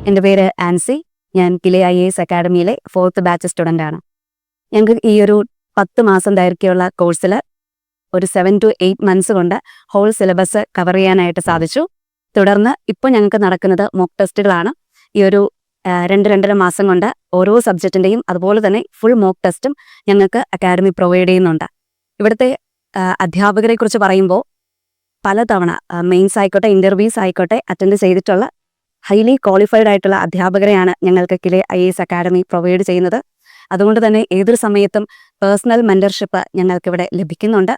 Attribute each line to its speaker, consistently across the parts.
Speaker 1: എൻ്റെ പേര് ആൻസി. ഞാൻ കിലെ IAS അക്കാഡമിയിലെ 4th ബാച്ച് സ്റ്റുഡൻ്റാണ്. ഞങ്ങൾക്ക് ഈ ഒരു 10 മാസം ദൈർഘ്യമുള്ള കോഴ്സിൽ ഒരു 7 to 8 months കൊണ്ട് ഹോൾ സിലബസ് കവർ ചെയ്യാനായിട്ട് സാധിച്ചു. തുടർന്ന് ഇപ്പോൾ ഞങ്ങൾക്ക് നടക്കുന്നത് മോക്ക് ടെസ്റ്റുകളാണ്. ഈ ഒരു 2-2.5 മാസം കൊണ്ട് ഓരോ സബ്ജക്റ്റിൻ്റെയും അതുപോലെ തന്നെ ഫുൾ മോക്ക് ടെസ്റ്റും ഞങ്ങൾക്ക് അക്കാഡമി പ്രൊവൈഡ് ചെയ്യുന്നുണ്ട്. ഇവിടുത്തെ അധ്യാപകരെക്കുറിച്ച് പറയുമ്പോൾ പലതവണ മെയിൻസ് ആയിക്കോട്ടെ ഇൻ്റർവ്യൂസ് ആയിക്കോട്ടെ അറ്റൻഡ് ചെയ്തിട്ടുള്ള ഹൈലി ക്വാളിഫൈഡ് ആയിട്ടുള്ള അധ്യാപകരെയാണ് ഞങ്ങൾക്ക് കിലെ IAS അക്കാഡമി പ്രൊവൈഡ് ചെയ്യുന്നത്. അതുകൊണ്ട് തന്നെ ഏതൊരു സമയത്തും പേഴ്സണൽ മെൻറ്റർഷിപ്പ് ഞങ്ങൾക്കിവിടെ ലഭിക്കുന്നുണ്ട്.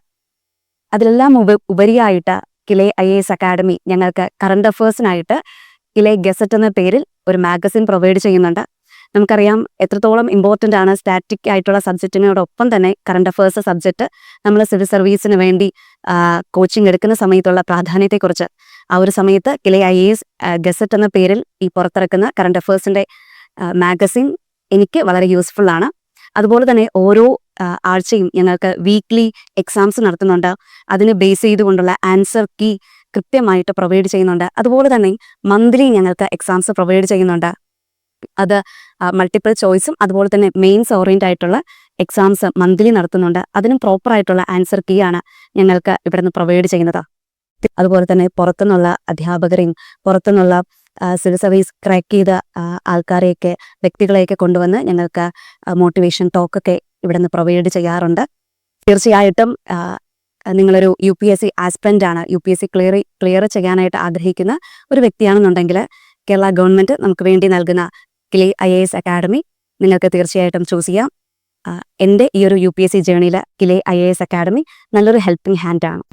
Speaker 1: അതിലെല്ലാം ഉപരിയായിട്ട് കിലെ IAS അക്കാഡമി ഞങ്ങൾക്ക് കറണ്ട് അഫേഴ്സിനായിട്ട് കിലെ ഗസറ്റ് എന്ന പേരിൽ ഒരു മാഗസിൻ പ്രൊവൈഡ് ചെയ്യുന്നുണ്ട്. നമുക്കറിയാം എത്രത്തോളം ഇമ്പോർട്ടൻ്റ് ആണ് സ്റ്റാറ്റിക് ആയിട്ടുള്ള സബ്ജക്റ്റിനോടൊപ്പം തന്നെ കറണ്ട് അഫേഴ്സ് സബ്ജക്റ്റ് നമ്മൾ സിവിൽ സർവീസിന് വേണ്ടി കോച്ചിങ് എടുക്കുന്ന സമയത്തുള്ള പ്രാധാന്യത്തെക്കുറിച്ച്. ആ ഒരു സമയത്ത് കിലെ IAS ഗസറ്റ് എന്ന പേരിൽ ഈ പുറത്തിറക്കുന്ന കറണ്ട് അഫേഴ്സിൻ്റെ മാഗസിൻ എനിക്ക് വളരെ യൂസ്ഫുൾ ആണ്. അതുപോലെ തന്നെ ഓരോ ആഴ്ചയും ഞങ്ങൾക്ക് വീക്ക്ലി എക്സാംസ് നടത്തുന്നുണ്ട്. അതിന് ബേസ് ചെയ്തുകൊണ്ടുള്ള ആൻസർ കീ കൃത്യമായിട്ട് പ്രൊവൈഡ് ചെയ്യുന്നുണ്ട്. അതുപോലെ തന്നെ മന്ത്ലി ഞങ്ങൾക്ക് എക്സാംസ് പ്രൊവൈഡ് ചെയ്യുന്നുണ്ട്. അത് മൾട്ടിപ്പിൾ ചോയ്സും അതുപോലെ തന്നെ മെയിൻസ് ഓറിയൻ്റ് ആയിട്ടുള്ള എക്സാംസ് മന്ത്ലി നടത്തുന്നുണ്ട്. അതിനും പ്രോപ്പറായിട്ടുള്ള ആൻസർ കീ ആണ് ഞങ്ങൾക്ക് ഇവിടെ നിന്ന് പ്രൊവൈഡ് ചെയ്യുന്നത്. അതുപോലെ തന്നെ പുറത്തുനിന്നുള്ള അധ്യാപകരെയും പുറത്തുനിന്നുള്ള സിവിൽ സർവീസ് ക്രാക്ക് ചെയ്ത ആൾക്കാരെയൊക്കെ വ്യക്തികളെയൊക്കെ കൊണ്ടുവന്ന് ഞങ്ങൾക്ക് മോട്ടിവേഷൻ ടോക്കൊക്കെ ഇവിടെ നിന്ന് പ്രൊവൈഡ് ചെയ്യാറുണ്ട്. തീർച്ചയായിട്ടും നിങ്ങളൊരു UPSC ആസ്പിറൻ്റ് ആണ്, UPSC ക്ലിയർ ചെയ്യാനായിട്ട് ആഗ്രഹിക്കുന്ന ഒരു വ്യക്തിയാണെന്നുണ്ടെങ്കിൽ കേരള ഗവൺമെൻറ് നമുക്ക് വേണ്ടി നൽകുന്ന കിലെ IAS അക്കാഡമി നിങ്ങൾക്ക് തീർച്ചയായിട്ടും ചൂസ് ചെയ്യാം. എൻ്റെ ഈ ഒരു UPSC ജേണിയിൽ കിലെ IAS അക്കാഡമി നല്ലൊരു ഹെൽപ്പിംഗ് ഹാൻഡാണ്.